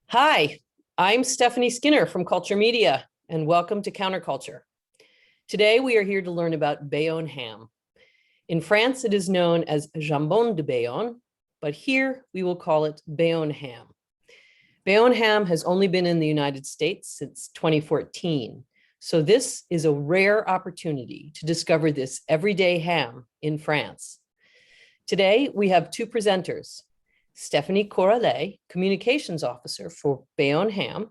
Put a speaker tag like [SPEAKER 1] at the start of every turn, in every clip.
[SPEAKER 1] Hi, I'm Stephanie Skinner from Culture Media, and welcome to Counterculture. Today, we are here to learn about Bayonne ham. In France, it is known as Jambon de Bayonne, but here we will call it Bayonne ham. Bayonne ham has only been in the United States since 2014, so this is a rare opportunity to discover this everyday ham in France. Today, we have two presenters, Stephanie Corrales, Communications Officer for Bayonne Ham,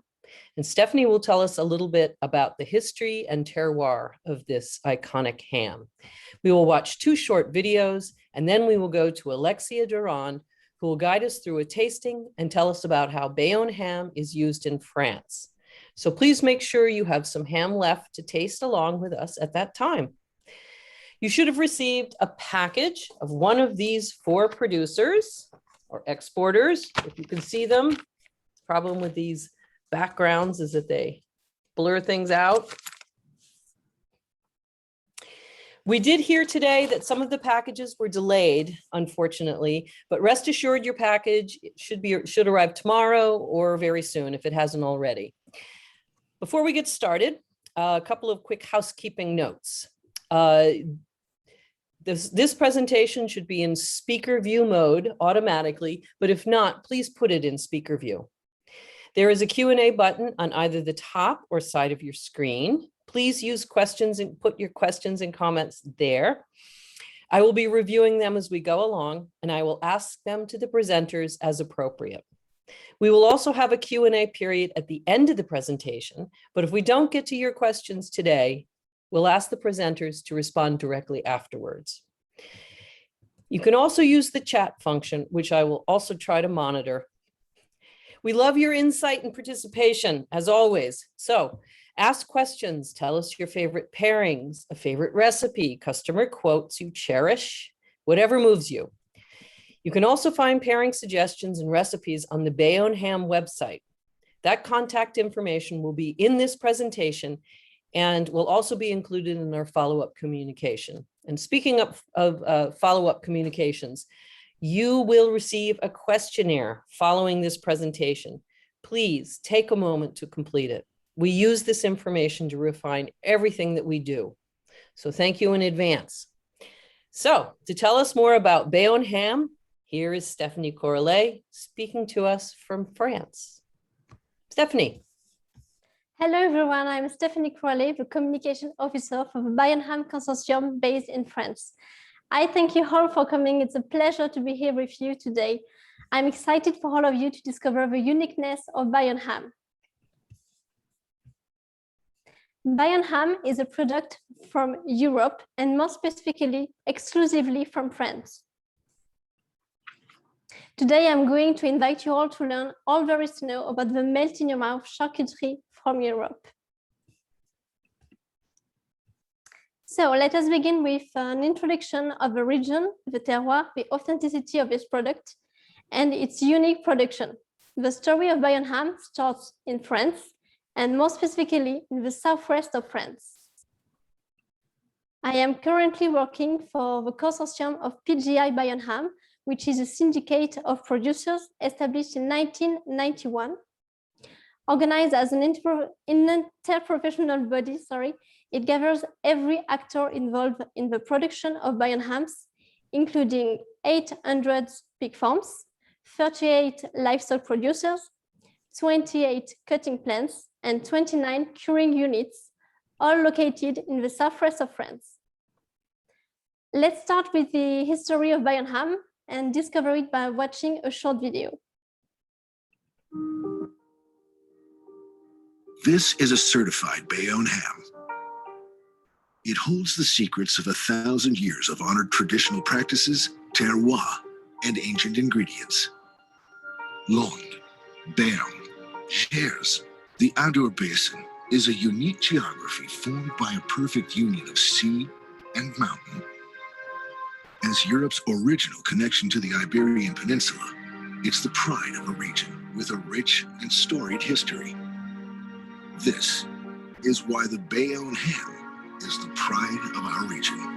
[SPEAKER 1] and Stephanie will tell us a little bit about the history and terroir of this iconic ham. We will watch two short videos, and then we will go to Alexia Durand, who will guide us through a tasting and tell us about how Bayonne ham is used in France. So please make sure you have some ham left to taste along with us at that time. You should have received a package of one of these four producers or exporters, if you can see them. The problem with these backgrounds is that they blur things out. We did hear today that some of the packages were delayed, unfortunately, but rest assured your package should arrive tomorrow or very soon if it hasn't already. Before we get started, a couple of quick housekeeping notes. This presentation should be in speaker view mode automatically, but if not, please put it in speaker view. There is a Q&A button on either the top or side of your screen. Please use questions and put your questions and comments there. I will be reviewing them as we go along, and I will ask them to the presenters as appropriate. We will also have a Q&A period at the end of the presentation, but if we don't get to your questions today, we'll ask the presenters to respond directly afterwards. You can also use the chat function, which I will also try to monitor. We love your insight and participation, as always. So ask questions, tell us your favorite pairings, a favorite recipe, customer quotes you cherish, whatever moves you. You can also find pairing suggestions and recipes on the Bayonne Ham website. That contact information will be in this presentation and will also be included in our follow-up communication. And speaking of follow-up communications, you will receive a questionnaire following this presentation. Please take a moment to complete it. We use this information to refine everything that we do. So thank you in advance. So to tell us more about Bayonne ham, here is Stephanie Corrales speaking to us from France. Stephanie.
[SPEAKER 2] Hello everyone, I'm Stephanie Corrales, the Communication Officer for the Bayern Ham Consortium based in France. I thank you all for coming. It's a pleasure to be here with you today. I'm excited for all of you to discover the uniqueness of Bayern Ham. Bayern Ham is a product from Europe and more specifically, exclusively from France. Today, I'm going to invite you all to learn all there is to know about the melt-in-your-mouth charcuterie from Europe. So let us begin with an introduction of the region, the terroir, the authenticity of this product, and its unique production. The story of Bayonne ham starts in France, and more specifically in the southwest of France. I am currently working for the consortium of PGI Bayonne Ham, which is a syndicate of producers established in 1991. Organized as an interprofessional body, it gathers every actor involved in the production of Bayonne hams, including 800 pig farms, 38 livestock producers, 28 cutting plants, and 29 curing units, all located in the southwest of France. Let's start with the history of Bayonne ham and discover it by watching a short video.
[SPEAKER 3] This is a certified Bayonne ham. It holds the secrets of 1,000 years of honored traditional practices, terroir, and ancient ingredients. Landes, Béarn, Gers. The Adour Basin is a unique geography formed by a perfect union of sea and mountain. As Europe's original connection to the Iberian Peninsula, it's the pride of a region with a rich and storied history. This is why the Bayonne ham is the pride of our region.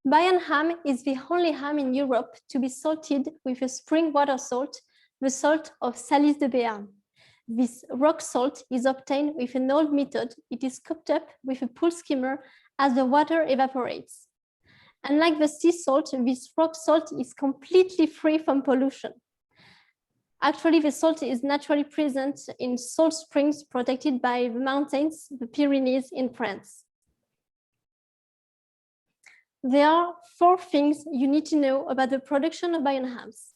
[SPEAKER 2] Bayonne ham is the only ham in Europe to be salted with a spring water salt, the salt of Salies-de-Bearn. This rock salt is obtained with an old method. It is cooked up with a pool skimmer as the water evaporates. Unlike the sea salt, this rock salt is completely free from pollution. Actually, the salt is naturally present in salt springs protected by the mountains, the Pyrenees in France. There are 4 things you need to know about the production of Bayonne hams.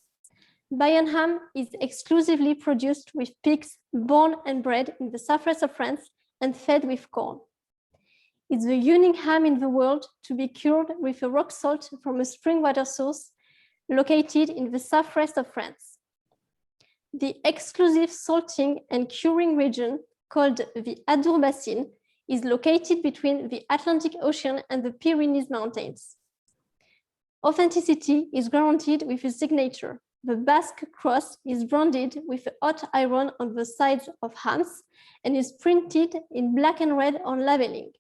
[SPEAKER 2] Bayonne ham is exclusively produced with pigs born and bred in the southwest of France and fed with corn. It's the unique ham in the world to be cured with a rock salt from a spring water source located in the southwest of France. The exclusive salting and curing region called the Adour Basin is located between the Atlantic Ocean and the Pyrenees Mountains. Authenticity is guaranteed with a signature. The Basque cross is branded with a hot iron on the sides of hams and is printed in black and red on labeling.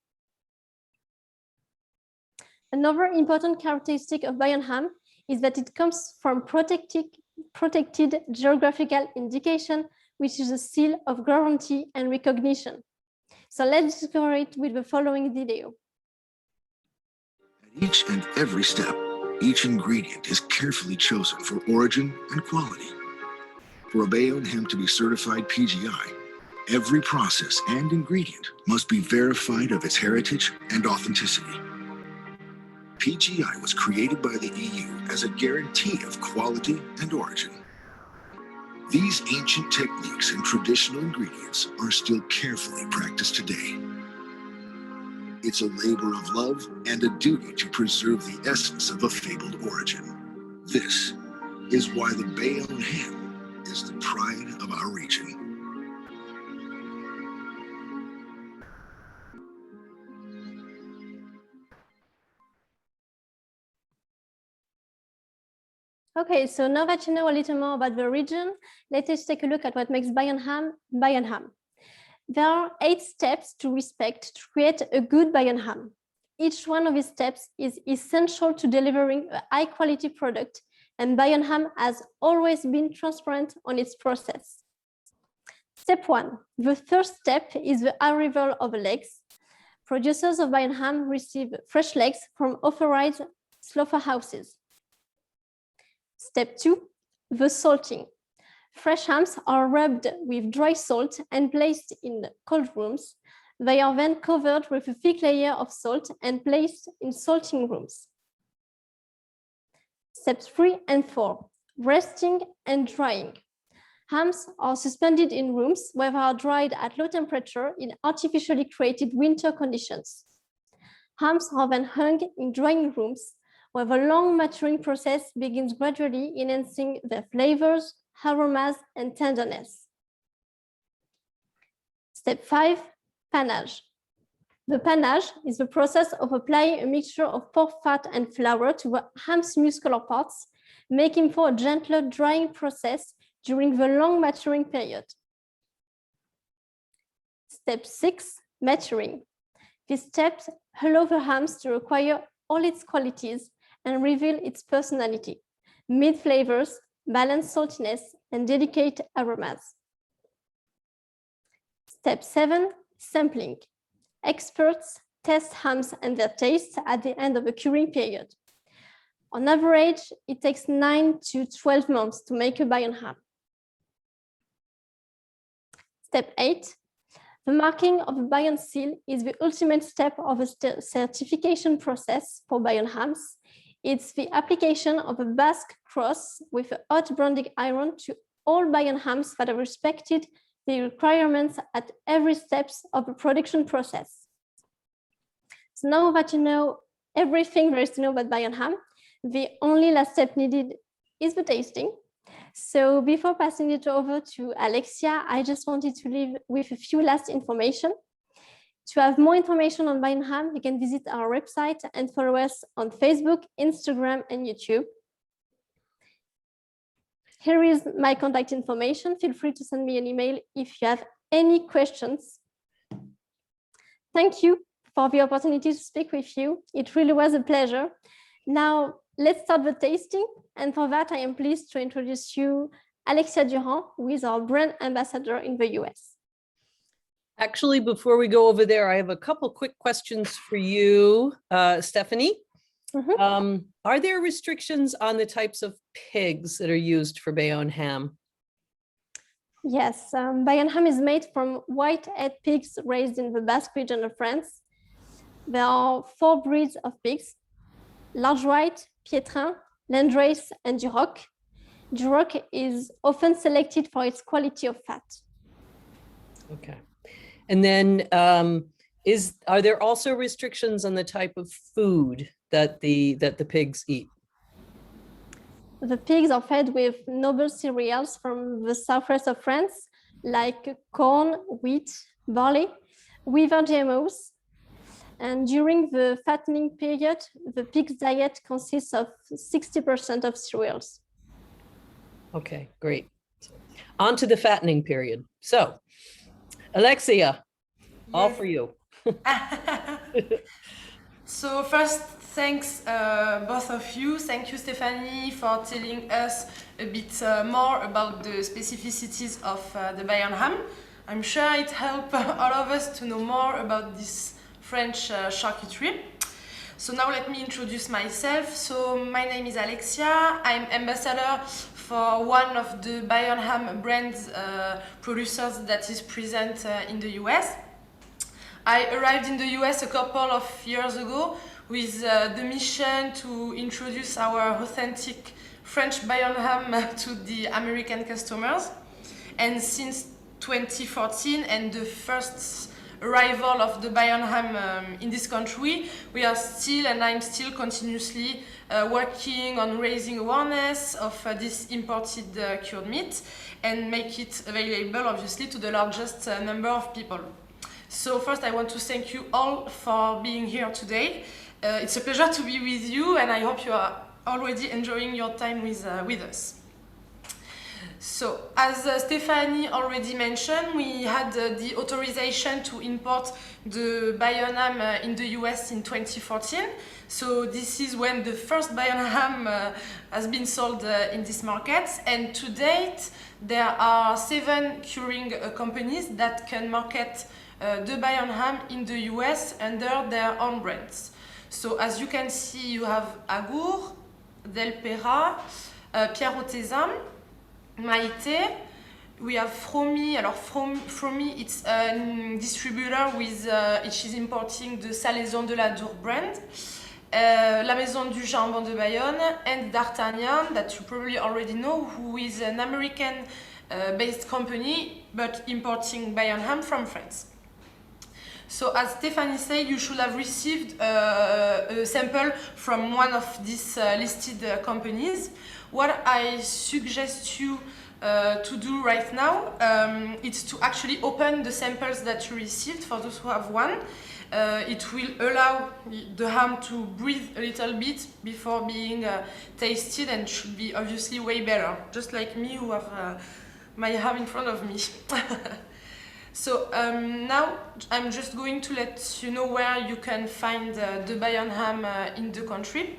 [SPEAKER 2] Another important characteristic of Bayonne ham is that it comes from Protected Geographical Indication, which is a seal of guarantee and recognition. So let's discover it with the following video.
[SPEAKER 3] At each and every step, each ingredient is carefully chosen for origin and quality. For a Bayonne ham to be certified PGI, every process and ingredient must be verified of its heritage and authenticity. PGI was created by the EU as a guarantee of quality and origin. These ancient techniques and traditional ingredients are still carefully practiced today. It's a labor of love and a duty to preserve the essence of a fabled origin. This is why the Bayonne ham is the pride of our region.
[SPEAKER 2] Okay, so now that you know a little more about the region, let us take a look at what makes Bayonne ham Bayonne ham. There are 8 steps to respect to create a good Bayonne ham. Each one of these steps is essential to delivering a high-quality product, and Bayonne ham has always been transparent on its process. Step 1. The first step is the arrival of the legs. Producers of Bayonne ham receive fresh legs from authorized slaughterhouses. Step 2, the salting. Fresh hams are rubbed with dry salt and placed in cold rooms. They are then covered with a thick layer of salt and placed in salting rooms. Steps 3 and 4, resting and drying. Hams are suspended in rooms where they are dried at low temperature in artificially created winter conditions. Hams are then hung in drying rooms where the long maturing process begins gradually enhancing their flavors, aromas, and tenderness. Step 5, panage. The panage is the process of applying a mixture of pork fat and flour to the ham's muscular parts, making for a gentler drying process during the long maturing period. Step 6, maturing. This step allows the hams to acquire all its qualities and reveal its personality, mid flavors, balanced saltiness, and delicate aromas. Step 7, sampling. Experts test hams and their taste at the end of the curing period. On average, it takes 9 to 12 months to make a Bayonne ham. Step 8, the marking of a Bayonne seal is the ultimate step of a certification process for Bayonne hams. It's the application of a Basque cross with a hot branding iron to all Bayonne hams that have respected the requirements at every step of the production process. So now that you know everything there is to know about Bayonne ham, the only last step needed is the tasting. So before passing it over to Alexia, I just wanted to leave with a few last information. To have more information on Bayonne ham, you can visit our website and follow us on Facebook, Instagram, and YouTube. Here is my contact information. Feel free to send me an email if you have any questions. Thank you for the opportunity to speak with you. It really was a pleasure. Now, let's start the tasting. And for that, I am pleased to introduce you Alexia Durand, who is our brand ambassador in the US.
[SPEAKER 1] Actually, before we go over there, I have a couple quick questions for you, Stephanie. Are there restrictions on the types of pigs that are used for Bayonne ham?
[SPEAKER 2] Yes, Bayonne ham is made from white-head pigs raised in the Basque region of France. There are 4 breeds of pigs: large white, Piétrin, Landrace, and Duroc. Duroc is often selected for its quality of fat.
[SPEAKER 1] Okay. And then are there also restrictions on the type of food that the pigs eat?
[SPEAKER 2] The pigs are fed with noble cereals from the southwest of France, like corn, wheat, barley, without GMOs. And during the fattening period, the pig's diet consists of 60% of cereals.
[SPEAKER 1] Okay, great. On to the fattening period. So, Alexia, all for you.
[SPEAKER 4] So first, thanks both of you. Thank you, Stephanie, for telling us a bit more about the specificities of the Bayonne ham. I'm sure it helped all of us to know more about this French charcuterie. So now let me introduce myself. So my name is Alexia. I'm ambassador for one of the Bayonne ham brands producers that is present in the US. I arrived in the US a couple of years ago with the mission to introduce our authentic French Bayonne ham to the American customers. And since 2014 and the first arrival of the Bayonne ham in this country, we are still, and I'm still continuously working on raising awareness of this imported cured meat and make it available, obviously, to the largest number of people. So first, I want to thank you all for being here today. It's a pleasure to be with you, and I hope you are already enjoying your time with us. So, as Stephanie already mentioned, we had the authorization to import the Bayonne ham in the US in 2014. So this is when the first Bayonne ham has been sold in this market. And to date, there are 7 curing companies that can market the Bayonne ham in the US under their own brands. So as you can see, you have Agour, Del Pera, Pierre Autézam, Maïté. We have Fromy. Alors Fromy, it's a distributor with which is importing the Salies-de-Bearn brand. La Maison du Jambon de Bayonne, and D'Artagnan, that you probably already know, who is an American based company but importing Bayonne ham from France. So as Stephanie said, you should have received a sample from one of these listed companies. What I suggest you to do right now is to actually open the samples that you received for those who have one. It will allow the ham to breathe a little bit before being tasted, and should be obviously way better, just like me who have my ham in front of me. So now I'm just going to let you know where you can find the Bayonne ham in the country.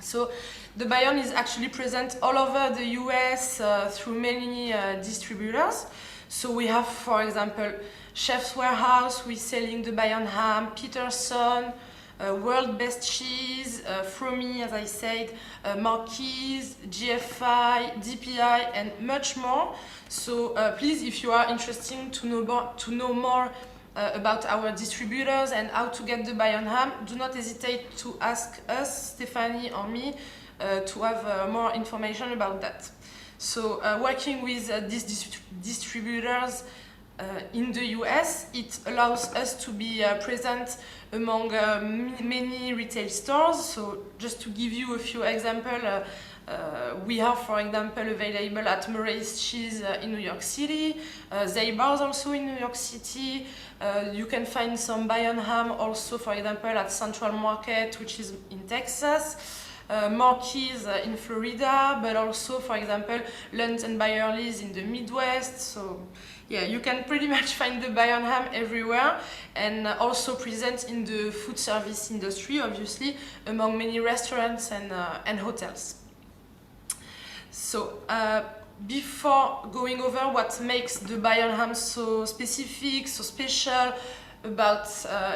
[SPEAKER 4] So the Bayonne is actually present all over the US through many distributors. So we have, for example, Chef's Warehouse, who is selling the Bayonne ham, Peterson, World Best Cheese, Fromy, as I said, Marquise, GFI, DPI, and much more. So please, if you are interested to know more about our distributors and how to get the Bayonne ham, do not hesitate to ask us, Stephanie or me, to have more information about that. So working with these distributors in the US, it allows us to be present among many retail stores. So just to give you a few examples, we have, for example, available at Murray's Cheese in New York City, Zabar's also in New York City. You can find some Bayonne ham also, for example, at Central Market, which is in Texas. Marquise in Florida, but also, for example, Lunds and Byerly's in the Midwest. So Yeah, you can pretty much find the Bayonne ham everywhere, and also present in the food service industry, obviously, among many restaurants and hotels. So before going over what makes the Bayonne ham so specific, so special about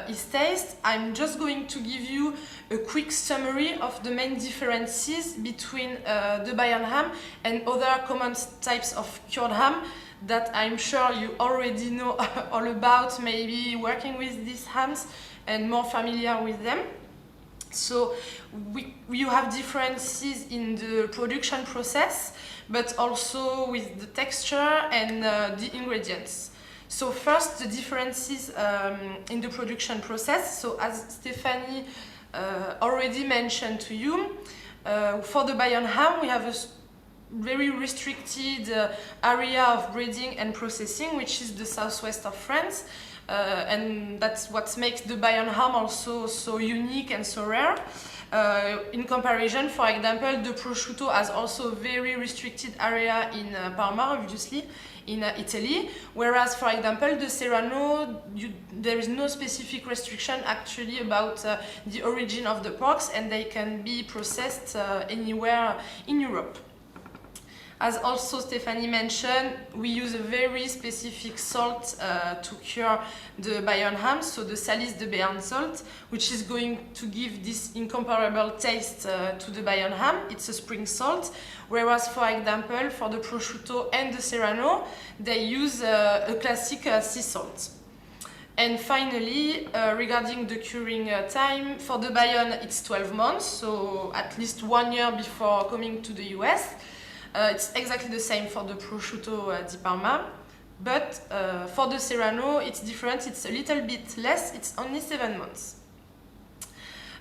[SPEAKER 4] its taste, I'm just going to give you a quick summary of the main differences between the Bayonne ham and other common types of cured ham that I'm sure you already know all about, maybe working with these hams and more familiar with them. So you have differences in the production process, but also with the texture and the ingredients. So first, the differences in the production process. So as Stephanie already mentioned to you, for the Bayonne ham, we have a very restricted area of breeding and processing, which is the southwest of France. And that's what makes the Bayonne ham also so unique and so rare. In comparison, for example, the prosciutto has also a very restricted area in Parma, obviously, in Italy, whereas, for example, the Serrano, there is no specific restriction actually about the origin of the porks, and they can be processed anywhere in Europe. As also Stephanie mentioned, we use a very specific salt to cure the Bayonne ham, so the Salies-de-Bearn salt, which is going to give this incomparable taste to the Bayonne ham. It's a spring salt, whereas, for example, for the prosciutto and the Serrano, they use a classic sea salt. And finally, regarding the curing time, for the Bayonne, it's 12 months, so at least 1 year before coming to the US. It's exactly the same for the prosciutto di Parma, but for the Serrano it's different, it's a little bit less, it's only 7 months.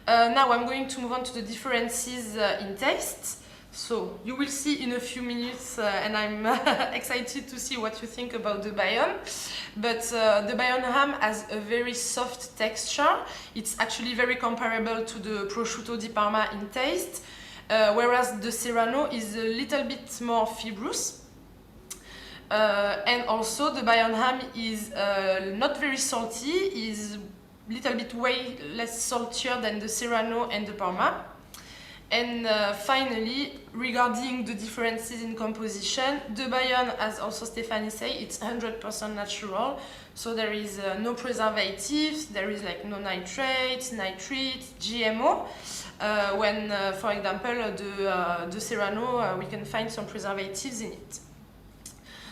[SPEAKER 4] Now I'm going to move on to the differences in taste. So you will see in a few minutes, and I'm excited to see what you think about the Bayonne. But the Bayonne ham has a very soft texture. It's actually very comparable to the prosciutto di Parma in taste. Whereas the Serrano is a little bit more fibrous. And also the Bayonne ham is not very salty, is a little bit way less saltier than the Serrano and the Parma. And finally, regarding the differences in composition, the Bayonne, as also Stephanie said, it's 100% natural. So there is no preservatives, there is like no nitrates, nitrites, GMO. When, for example, the Serrano, we can find some preservatives in it.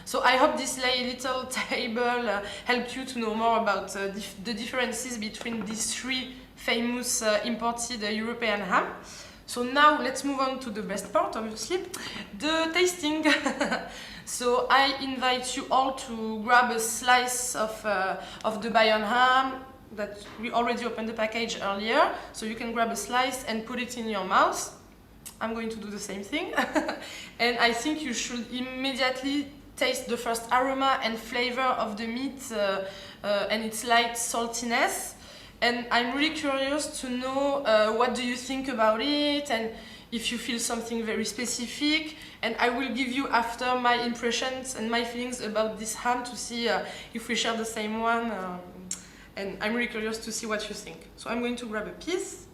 [SPEAKER 4] So I hope this little table helped you to know more about the differences between these three famous imported European ham. So now let's move on to the best part, obviously, the tasting. So I invite you all to grab a slice of the Bayonne ham that we already opened the package earlier. So you can grab a slice and put it in your mouth. I'm going to do the same thing. And I think you should immediately taste the first aroma and flavor of the meat and its light saltiness. And I'm really curious to know what do you think about it, and if you feel something very specific. And I will give you after my impressions and my feelings about this ham to see if we share the same one. And I'm really curious to see what you think. So I'm going to grab a piece.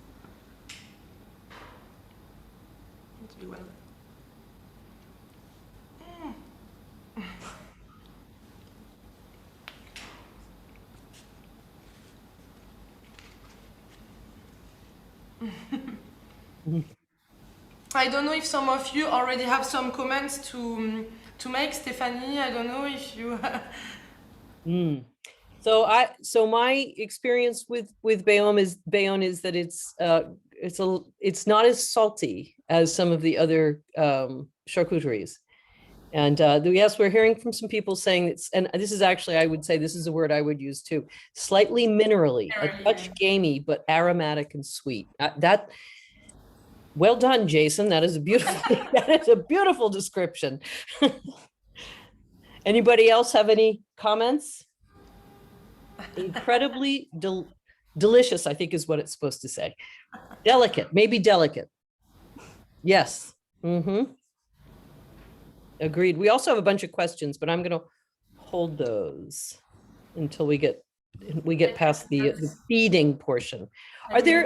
[SPEAKER 4] Let's be one. I don't know if some of you already have some comments to make. Stephanie, I don't know if you.
[SPEAKER 1] So my experience with Bayonne is that it's not as salty as some of the other charcuteries. And yes, we're hearing from some people saying it's, and this is actually, I would say this is a word I would use too, slightly minerally, a touch gamey, but aromatic and sweet. Well done, Jason. That is a beautiful description. Anybody else have any comments? Incredibly delicious, I think is what it's supposed to say. Delicate, maybe delicate. Yes. Agreed. We also have a bunch of questions, but I'm going to hold those until we get past the feeding portion. Are there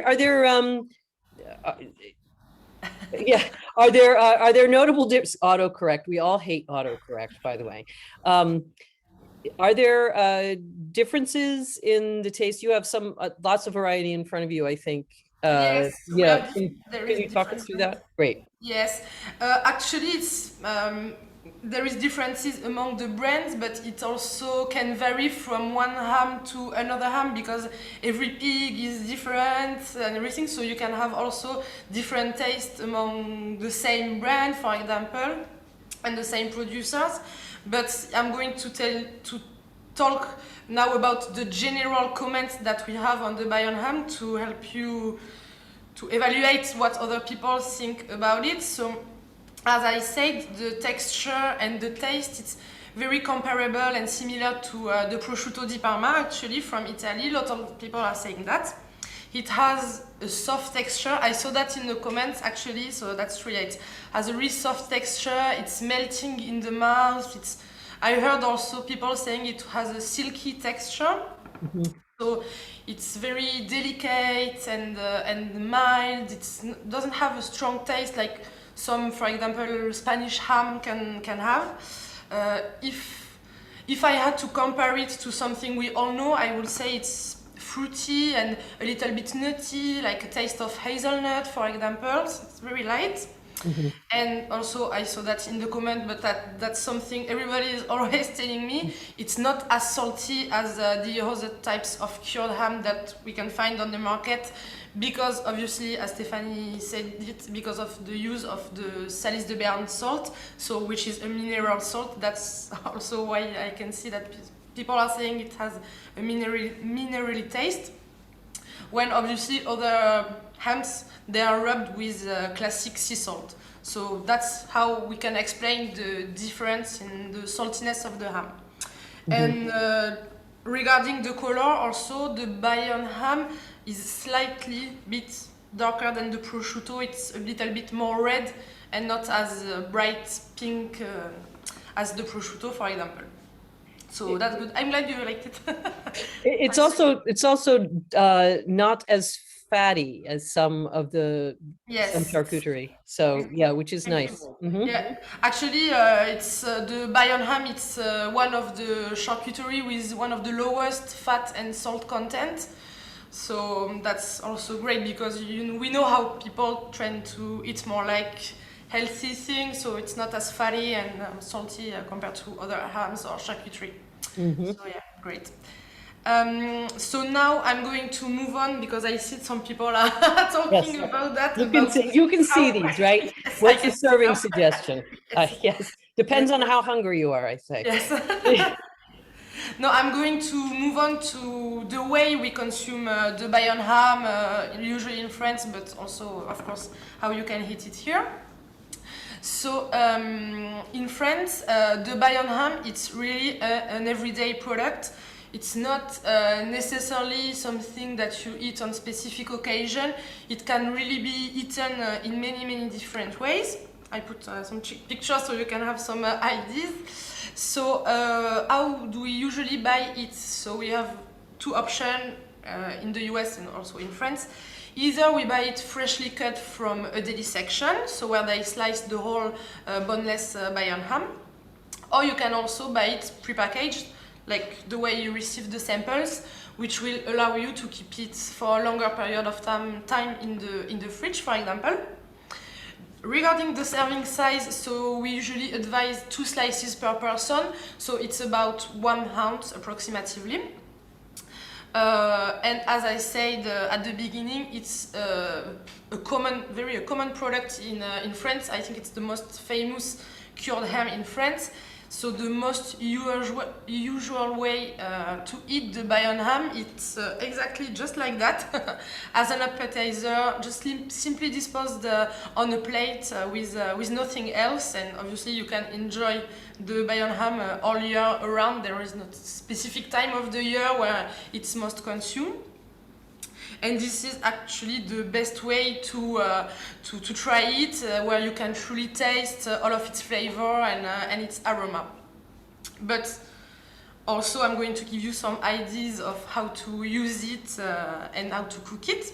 [SPEAKER 1] yeah, are there notable autocorrect? We all hate autocorrect, by the way. Are there differences in the taste? You have some lots of variety in front of you, I think.
[SPEAKER 4] Yes,
[SPEAKER 1] Yeah,
[SPEAKER 4] there
[SPEAKER 1] can
[SPEAKER 4] is
[SPEAKER 1] you talk us through that? Great.
[SPEAKER 4] Yes, actually, it's there is differences among the brands, but it also can vary from one ham to another ham because every pig is different and everything. So you can have also different tastes among the same brand, for example, and the same producers. But I'm going to talk now about the general comments that we have on the Bayonne ham to help you to evaluate what other people think about it. So, as I said, the texture and the taste, it's very comparable and similar to the prosciutto di Parma, actually, from Italy. A lot of people are saying that. It has a soft texture. I saw that in the comments, actually, so that's true. It has a really soft texture. It's melting in the mouth. I heard also people saying it has a silky texture. Mm-hmm. So it's very delicate and mild. It doesn't have a strong taste like some, for example, Spanish ham can have. If I had to compare it to something we all know, I would say it's fruity and a little bit nutty, like a taste of hazelnut, for example. So it's very light. Mm-hmm. And also I saw that in the comment, but that's something everybody is always telling me. It's not as salty as the other types of cured ham that we can find on the market, because obviously, as Stephanie said it, because of the use of the Salies-de-Bearn salt, so which is a mineral salt. That's also why I can see that people are saying it has a minerally taste, when obviously other hams, they are rubbed with classic sea salt. So that's how we can explain the difference in the saltiness of the ham. Mm-hmm. And regarding the color also, the Bayonne ham is slightly bit darker than the prosciutto. It's a little bit more red and not as bright pink as the prosciutto, for example. So that's good. I'm glad you liked it. It's
[SPEAKER 1] also not as fatty as some of the some charcuterie. So yeah, which is nice. Mm-hmm.
[SPEAKER 4] Yeah, actually, it's the Bayonne ham. It's one of the charcuterie with one of the lowest fat and salt content. So that's also great because we know how people tend to eat more like healthy things, so it's not as fatty and salty compared to other hams or charcuterie. Mm-hmm. So yeah, great. So now I'm going to move on because I see some people are talking about that.
[SPEAKER 1] You can see these, right? Yes, what's the serving suggestion? Yes, depends on how hungry you are, I say.
[SPEAKER 4] Yes. No, I'm going to move on to the way we consume the Bayonne ham, usually in France, but also, of course, how you can eat it here. So in France, the Bayonne ham, it's really an everyday product. It's not necessarily something that you eat on specific occasion. It can really be eaten in many different ways. I put some pictures so you can have some ideas. So how do we usually buy it? So we have two options in the US and also in France. Either we buy it freshly cut from a deli section, so where they slice the whole boneless Bayonne ham, or you can also buy it prepackaged, like the way you receive the samples, which will allow you to keep it for a longer period of time in the fridge, for example. Regarding the serving size, so we usually advise 2 slices per person, so it's about 1 ounce approximately. And as I said at the beginning, it's a common product in France. I think it's the most famous cured ham in France. So the most usual way to eat the Bayonne ham, it's exactly just like that. As an appetizer, just simply disposed on a plate with nothing else, and obviously you can enjoy the Bayonne ham all year around. There is no specific time of the year where it's most consumed. And this is actually the best way to try it, where you can truly taste all of its flavor and its aroma. But Also, I'm going to give you some ideas of how to use it and how to cook it.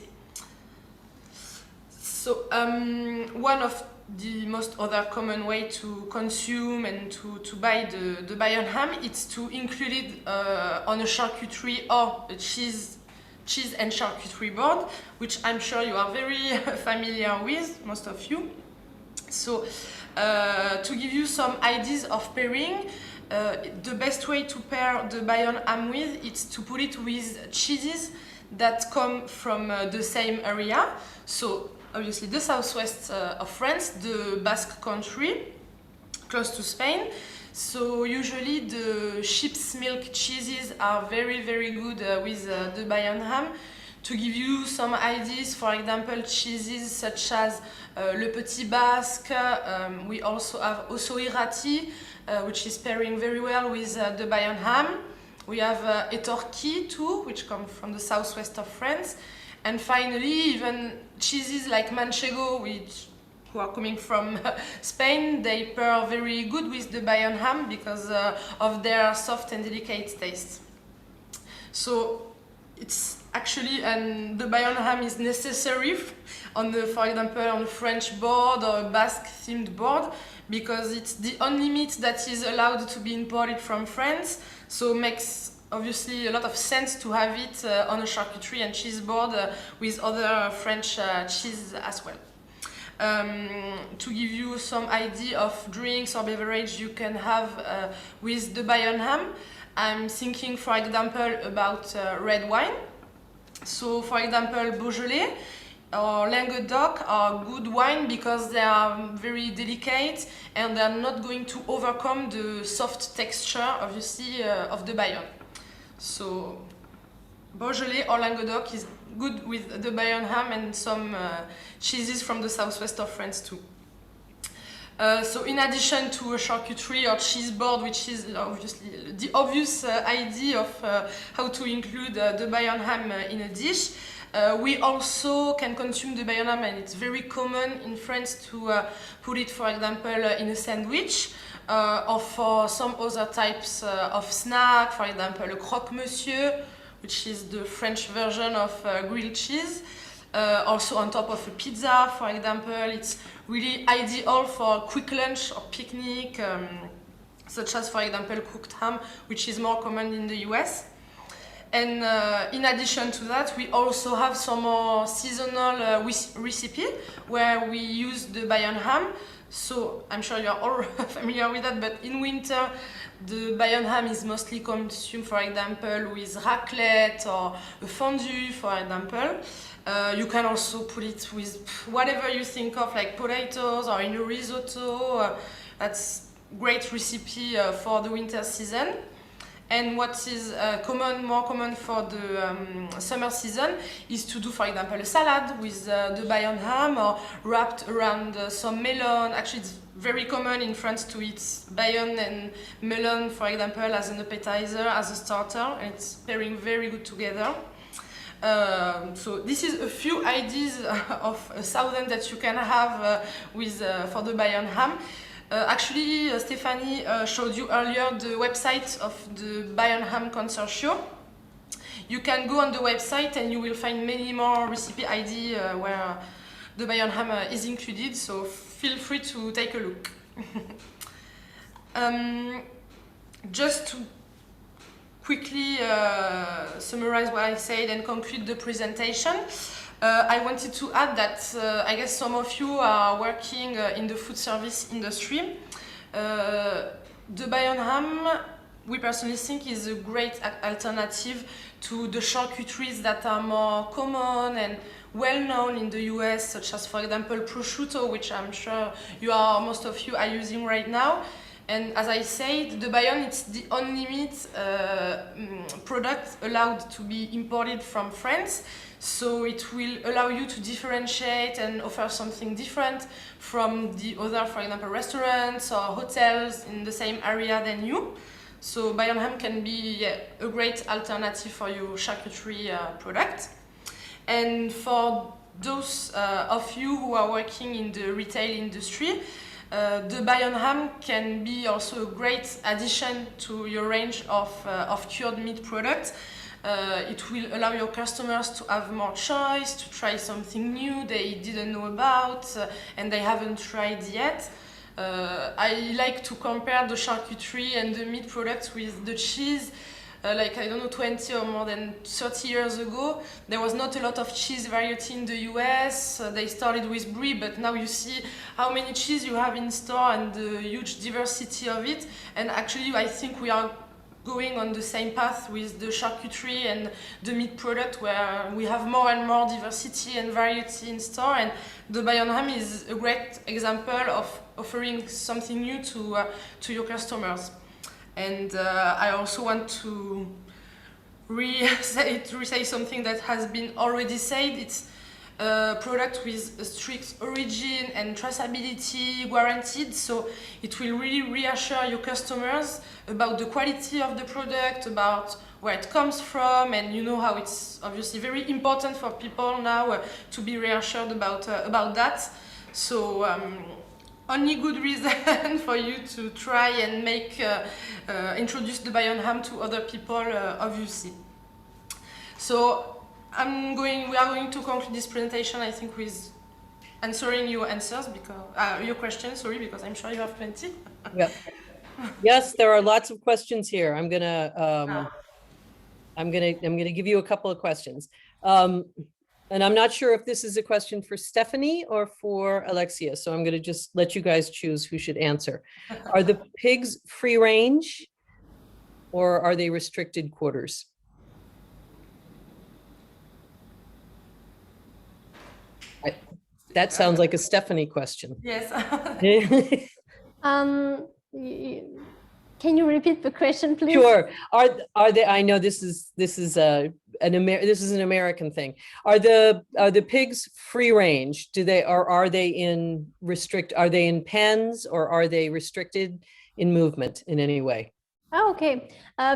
[SPEAKER 4] So, one of the most other common way to consume and to buy the Bayonne ham is to include it on a charcuterie or a cheese and charcuterie board, which I'm sure you are very familiar with, most of you. So, to give you some ideas of pairing, the best way to pair the Bayonne ham with is to put it with cheeses that come from the same area. So, obviously the southwest of France, the Basque country, close to Spain. So usually the sheep's milk cheeses are very, very good with the Bayonne ham. To give you some ideas, for example, cheeses such as Le Petit Basque, we also have Osso-Irati, which is pairing very well with the Bayonne ham. We have Etorki too, which come from the southwest of France. And finally, even cheeses like Manchego, who are coming from Spain, they pair very good with the Bayonne ham because of their soft and delicate taste. So it's actually, and the Bayonne ham is necessary on the, for example, on a French board or a Basque themed board, because it's the only meat that is allowed to be imported from France. So it makes obviously a lot of sense to have it on a charcuterie and cheese board with other French cheese as well. To give you some idea of drinks or beverage you can have with the Bayonne ham, I'm thinking, for example, about red wine. So, for example, Beaujolais or Languedoc are good wine because they are very delicate and they are not going to overcome the soft texture, obviously, of the Bayonne. So, Beaujolais or Languedoc is good with the Bayonne ham and some cheeses from the southwest of France too. So in addition to a charcuterie or cheese board, which is obviously the obvious idea of how to include the Bayonne ham in a dish, we also can consume the Bayonne ham, and it's very common in France to put it, for example, in a sandwich. Or for some other types of snack, for example, a croque-monsieur, which is the French version of grilled cheese. Also on top of a pizza, for example, it's really ideal for quick lunch or picnic, such as, for example, cooked ham, which is more common in the US. And in addition to that, we also have some more seasonal recipe where we use the Bayonne ham. So I'm sure you're all familiar with that, but in winter, the Bayonne ham is mostly consumed, for example, with raclette or a fondue, for example. You can also put it with whatever you think of, like potatoes or in a risotto. That's great recipe for the winter season. And what is more common for the summer season is to do, for example, a salad with the Bayonne ham or wrapped around some melon. Actually, it's very common in France to eat Bayonne and melon, for example, as an appetizer, as a starter, and it's pairing very good together. So this is a few ideas of a thousand that you can have for the Bayonne ham. Actually, Stephanie showed you earlier the website of the Bayonne ham Conserve show. You can go on the website and you will find many more recipe ideas where the Bayonne ham is included, so feel free to take a look. Just to quickly summarize what I said and conclude the presentation, I wanted to add that I guess some of you are working in the food service industry. The Bayonne ham, we personally think, is a great alternative to the charcuteries that are more common and well known in the US, such as, for example, prosciutto, which I'm sure most of you are using right now. And as I said, the Bayonne, it's the only meat product allowed to be imported from France. So it will allow you to differentiate and offer something different from the other, for example, restaurants or hotels in the same area than you. So Bayonne ham can be a great alternative for your charcuterie product. And for those of you who are working in the retail industry, the Bayonne ham can be also a great addition to your range of cured meat products. It will allow your customers to have more choice, to try something new they didn't know about and they haven't tried yet. I like to compare the charcuterie and the meat products with the cheese. Like, I don't know, 20 or more than 30 years ago, there was not a lot of cheese variety in the US. They started with brie, but now you see how many cheese you have in store and the huge diversity of it. And actually, I think we are going on the same path with the charcuterie and the meat product, where we have more and more diversity and variety in store. And the Bayonne ham is a great example of offering something new to your customers. And I also want to re-say something that has been already said. It's a product with a strict origin and traceability guaranteed, so it will really reassure your customers about the quality of the product, about where it comes from, and you know how it's obviously very important for people now to be reassured about that. So only good reason for you to try and introduce the Bayonne ham to other people, obviously. So we are going to conclude this presentation, I think, with answering your questions, because I'm sure you have plenty.
[SPEAKER 1] Yeah. Yes, there are lots of questions here. I'm gonna give you a couple of questions. And I'm not sure if this is a question for Stephanie or for Alexia, so I'm going to just let you guys choose who should answer. Are the pigs free range or are they restricted quarters? That sounds like a Stephanie question.
[SPEAKER 4] Yes.
[SPEAKER 2] Can you repeat the question, please?
[SPEAKER 1] Sure. Are they? I know this is an American thing. Are the pigs free range? Are they in pens, or are they restricted in movement in any way?
[SPEAKER 2] Oh, okay.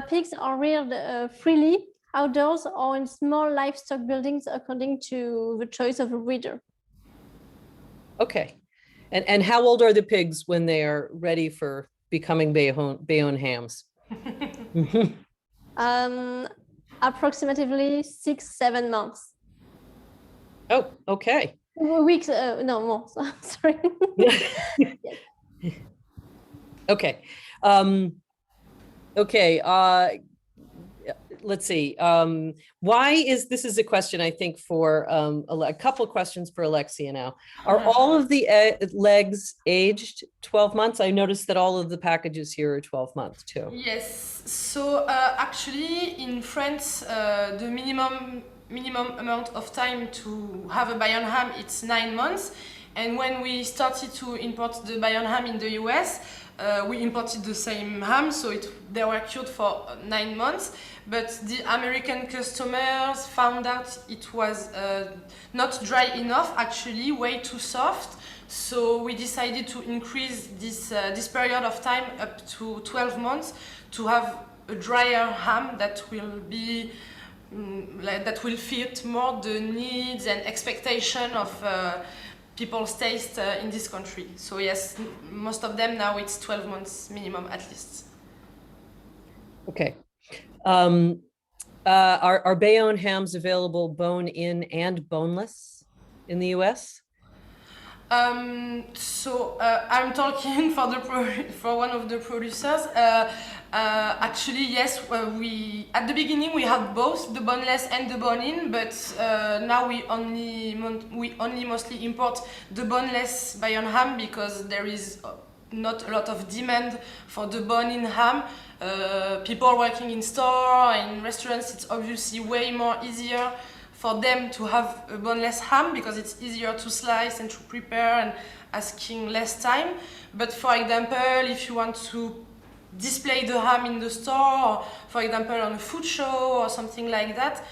[SPEAKER 2] Pigs are reared freely outdoors or in small livestock buildings according to the choice of a breeder. Okay.
[SPEAKER 1] And how old are the pigs when they are ready for becoming Bayonne hams?
[SPEAKER 2] Approximately 6-7 months.
[SPEAKER 1] Oh, okay.
[SPEAKER 2] Weeks, no more. Sorry.
[SPEAKER 1] Okay. Okay. Let's see. Why this is a question, I think, for a couple of questions for Alexia now. Are all of the legs aged 12 months? I noticed that all of the packages here are 12 months too.
[SPEAKER 4] Yes. So actually, in France, the minimum amount of time to have a Bayonne ham, it's 9 months. And when we started to import the Bayonne ham in the US, we imported the same ham, so they were cured for 9 months. But the American customers found out it was not dry enough, actually way too soft. So we decided to increase this period of time up to 12 months to have a drier ham that will be that will fit more the needs and expectation of people's taste in this country. So yes, most of them now it's 12 months minimum at least.
[SPEAKER 1] Okay. Are Bayonne hams available bone-in and boneless in the US?
[SPEAKER 4] So I'm talking for one of the producers. Actually, yes, at the beginning we had both the boneless and the bone-in, but now we only mostly import the boneless Bayonne ham because there is not a lot of demand for the bone-in ham. People working in store, in restaurants, it's obviously way more easier for them to have a boneless ham because it's easier to slice and to prepare and asking less time. But for example, if you want to display the ham in the store, or for example on a food show or something like that,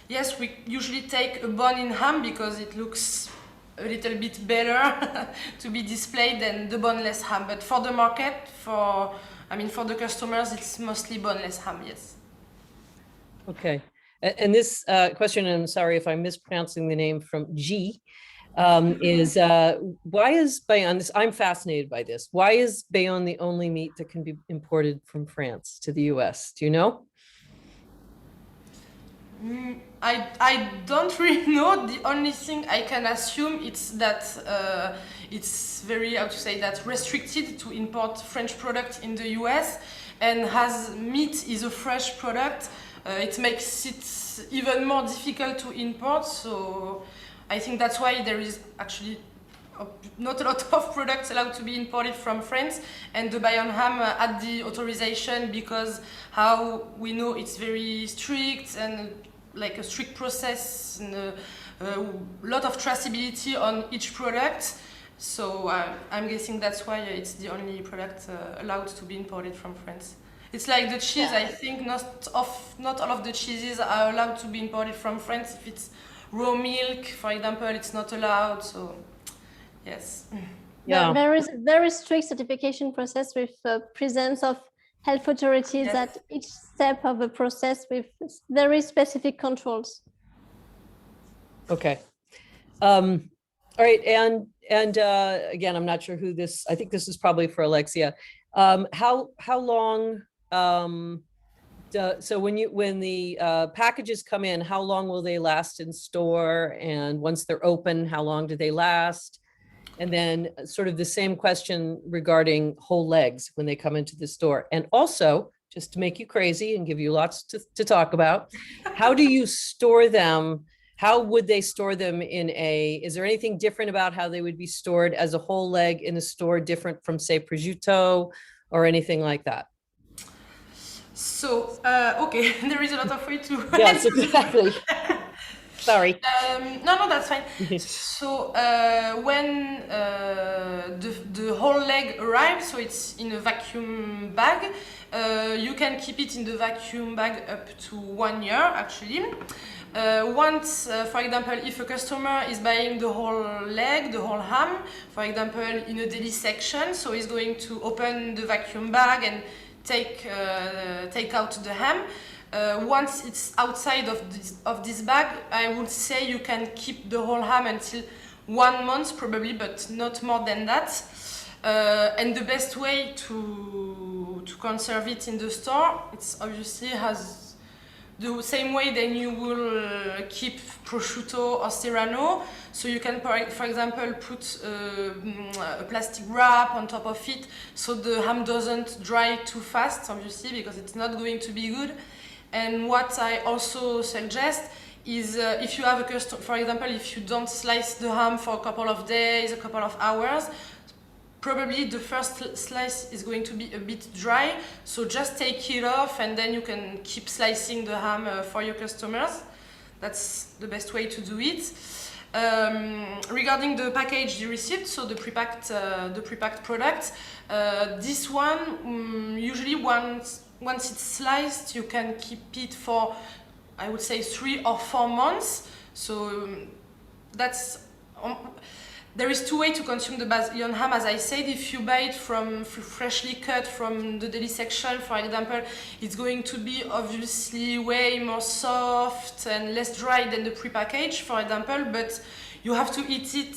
[SPEAKER 4] yes, we usually take a bone-in ham because it looks a little bit better to be displayed than the boneless ham. But for the market, for the customers, it's mostly boneless ham, yes.
[SPEAKER 1] Okay. And this question, and I'm sorry if I'm mispronouncing the name, from G. is why is Bayonne, this, I'm fascinated by this. Why is Bayonne the only meat that can be imported from France to the US? Do you know?
[SPEAKER 4] I don't really know. The only thing I can assume is that it's very, how to say that, restricted to import French product in the US, and as meat is a fresh product, it makes it even more difficult to import. So I think that's why there is actually not a lot of products allowed to be imported from France, and the Bayonne ham had the authorization because how we know it's very strict and like a strict process and a lot of traceability on each product. So I'm guessing that's why it's the only product allowed to be imported from France. It's like the cheese. I think not all of the cheeses are allowed to be imported from France. If it's raw milk, for example, it's not allowed. So yes.
[SPEAKER 2] Yeah. There is a very strict certification process with presence of health authorities at each step of the process with very specific controls.
[SPEAKER 1] Okay. All right. And again, I'm not sure who this, I think this is probably for Alexia. How long, so when the packages come in, how long will they last in store? And once they're open, how long do they last? And then sort of the same question regarding whole legs when they come into the store. And also, just to make you crazy and give you lots to talk about, how do you store them? How would they store them is there anything different about how they would be stored as a whole leg in a store different from, say, prosciutto or anything like that?
[SPEAKER 4] So, okay, there is a lot of way to...
[SPEAKER 1] Yes, exactly. Sorry.
[SPEAKER 4] No, that's fine. So when the whole leg arrives, so it's in a vacuum bag, you can keep it in the vacuum bag up to 1 year, actually. Once, for example, if a customer is buying the whole leg, the whole ham, for example, in a deli section, so he's going to open the vacuum bag and take out the ham. Once it's outside of this bag, I would say you can keep the whole ham until 1 month probably, but not more than that. And the best way to conserve it in the store, it's obviously has the same way then you will keep prosciutto or serrano. So you can, for example, put a plastic wrap on top of it so the ham doesn't dry too fast, obviously, because it's not going to be good. And what I also suggest is if you have a customer, for example, if you don't slice the ham for a couple of days, a couple of hours, probably the first slice is going to be a bit dry. So just take it off and then you can keep slicing the ham for your customers. That's the best way to do it. Regarding the package you received, so the pre-packed product, this one usually once it's sliced, you can keep it for, I would say, 3 or 4 months. So that's there is 2 ways to consume the Bayonne ham. As I said, if you buy it from freshly cut from the deli section, for example, it's going to be obviously way more soft and less dry than the pre-packaged, for example, but you have to eat it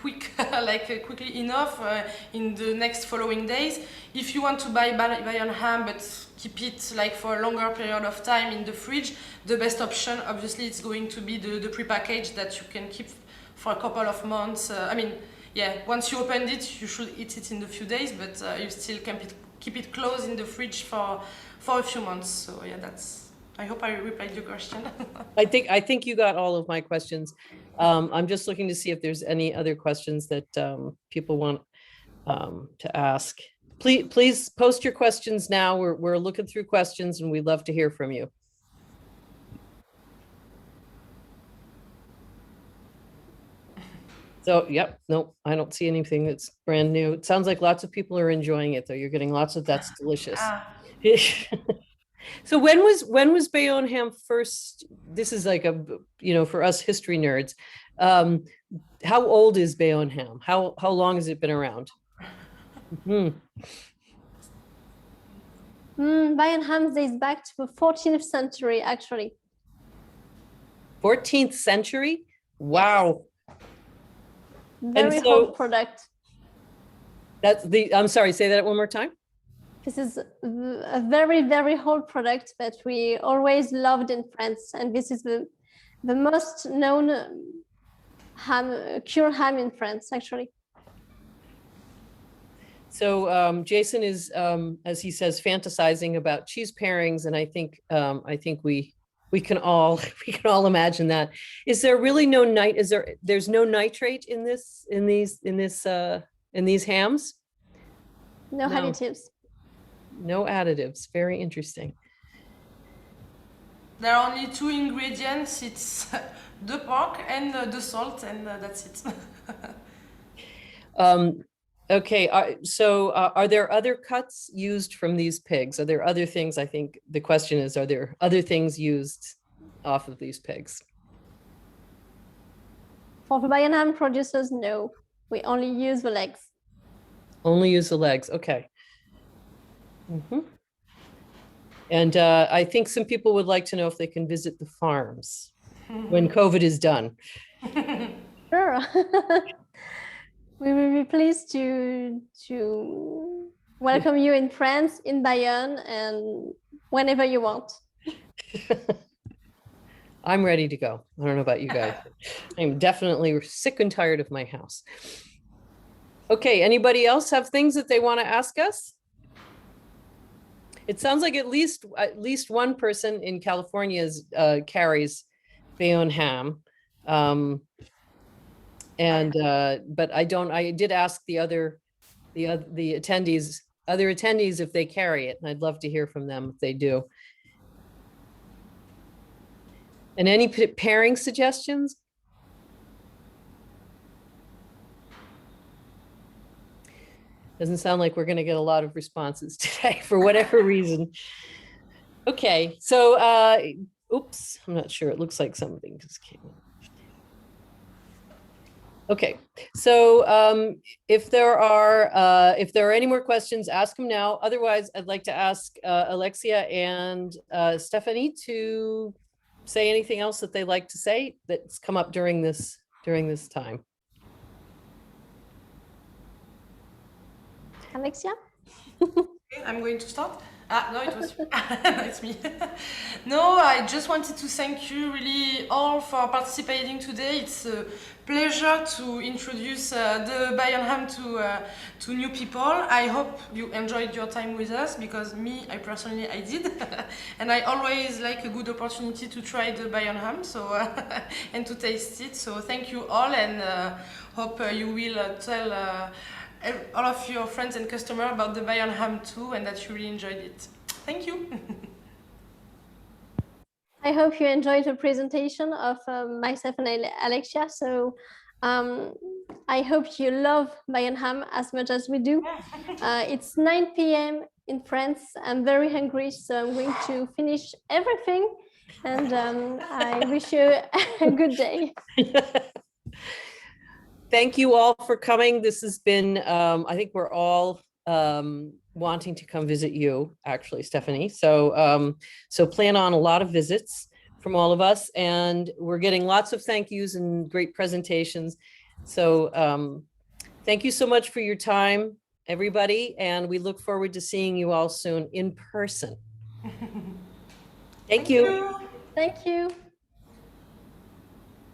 [SPEAKER 4] quickly enough in the next following days. If you want to buy Bayonne ham but keep it like for a longer period of time in the fridge, the best option obviously it's going to be the pre-packaged that you can keep for a couple of months. Once you opened it, you should eat it in a few days, but you still can keep it closed in the fridge for a few months. So yeah, I hope I replied your question.
[SPEAKER 1] I think you got all of my questions. I'm just looking to see if there's any other questions that people want to ask. Please post your questions now. We're looking through questions and we'd love to hear from you. So, yep, nope, I don't see anything that's brand new. It sounds like lots of people are enjoying it though. You're getting lots of that's delicious. So when was Bayonne ham first? This is like for us history nerds. How old is Bayonne ham? How long has it been around?
[SPEAKER 2] Bayonne ham dates back to the 14th century, actually.
[SPEAKER 1] 14th century? Wow.
[SPEAKER 2] Very
[SPEAKER 1] so-
[SPEAKER 2] old product.
[SPEAKER 1] I'm sorry, say that one more time.
[SPEAKER 2] This is a very, very old product that we always loved in France. And this is the most known ham, cured ham in France, actually.
[SPEAKER 1] So Jason is, as he says, fantasizing about cheese pairings, and I think we can all imagine that. Is there really no there's no nitrate in these hams?
[SPEAKER 2] No
[SPEAKER 1] No.
[SPEAKER 2] additives.
[SPEAKER 1] No additives. Very interesting.
[SPEAKER 4] There are only two ingredients. It's the pork and the salt, and that's it.
[SPEAKER 1] Okay, are there other cuts used from these pigs? Are there other things? I think the question is, are there other things used off of these pigs?
[SPEAKER 2] For the Bayern ham producers, no. We only use the legs.
[SPEAKER 1] Only use the legs. Okay. Mhm. And I think some people would like to know if they can visit the farms when COVID is done.
[SPEAKER 2] Sure. We will be pleased to welcome you in France, in Bayonne, and whenever you want.
[SPEAKER 1] I'm ready to go. I don't know about you guys. I'm definitely sick and tired of my house. Okay, anybody else have things that they want to ask us? It sounds like at least one person in California carries Bayonne ham. But I did ask the attendees if they carry it, and I'd love to hear from them if they do. And any pairing suggestions? Doesn't sound like we're going to get a lot of responses today for whatever reason. Okay, so oops, I'm not sure. It looks like something just came in. Okay, so if there are any more questions, ask them now. Otherwise, I'd like to ask Alexia and Stephanie to say anything else that they like to say that's come up during this time.
[SPEAKER 2] Alexia?
[SPEAKER 4] Okay, I'm going to start. No, it was it's me. No, I just wanted to thank you really all for participating today. It's a pleasure to introduce the Bayern ham to new people. I hope you enjoyed your time with us, because I personally did. And I always like a good opportunity to try the Bayern ham, so and to taste it. So thank you all, and hope you will tell all of your friends and customers about the Bayern ham too, and that you really enjoyed it. Thank you.
[SPEAKER 2] I hope you enjoyed the presentation of myself and Alexia. So I hope you love Bayern ham as much as we do. It's 9 p.m. in France. I'm very hungry, so I'm going to finish everything. And I wish you a good day.
[SPEAKER 1] Thank you all for coming. This has been, I think we're all wanting to come visit you, actually, Stephanie. So, so plan on a lot of visits from all of us, and we're getting lots of thank yous and great presentations. So thank you so much for your time, everybody, and we look forward to seeing you all soon in person. Thank you.
[SPEAKER 2] Thank you.